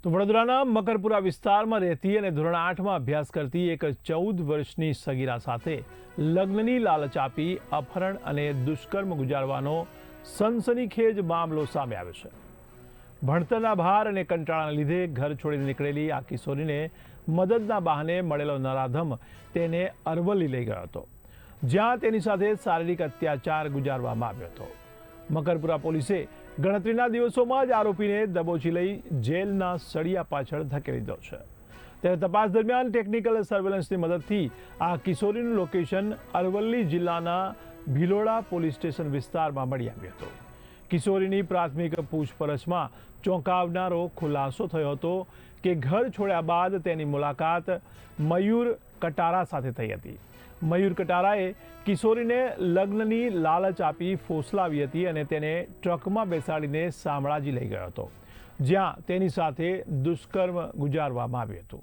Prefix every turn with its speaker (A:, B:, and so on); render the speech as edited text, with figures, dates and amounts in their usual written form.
A: તો વડોદરાના મકરપુરા વિસ્તારમાં રહેતી અને ધોરણ 8માં અભ્યાસ કરતી એક 14 વર્ષની સગીરા સાથે લગ્નની લાલચ આપી અપહરણ અને દુષ્કર્મ ગુજારવાનો સનસનીખેજ મામલો સામે આવ્યો છે. ભણતરના ભાર અને કંટાળાના લીધે ઘર છોડીને નીકળેલી આ કિશોરીને મદદના બહાને મળેલો નરાધમ તેને અરવલ્લી લઈ ગયો હતો, જ્યાં તેની સાથે શારીરિક અત્યાચાર ગુજારવામાં આવ્યો હતો. મકરપુરા પોલીસે ગણતરીના દિવસોમાં જ આરોપીને દબોચી લઈ જેલના સળિયા પાછળ ધકેલી દીધો છે. ત્યારે તપાસ દરમિયાન ટેકનિકલ સર્વેલન્સની મદદથી આ કિશોરીનું લોકેશન અરવલ્લી જિલ્લાના ભિલોડા પોલીસ સ્ટેશન વિસ્તારમાં મળી આવ્યું હતું. કિશોરીની પ્રાથમિક પૂછપરછમાં ચોંકાવનારો ખુલાસો થયો હતો કે ઘર છોડ્યા બાદ તેની મુલાકાત મયુર કટારા સાથે થઈ હતી. મયુર કટારાએ કિશોરીને લગ્નની લાલચ આપી ફોસલાવી હતી અને તેને ટ્રકમાં બેસાડીને શામળાજી લઈ ગયો હતો, જ્યાં તેની સાથે દુષ્કર્મ ગુજારવામાં આવ્યું હતું.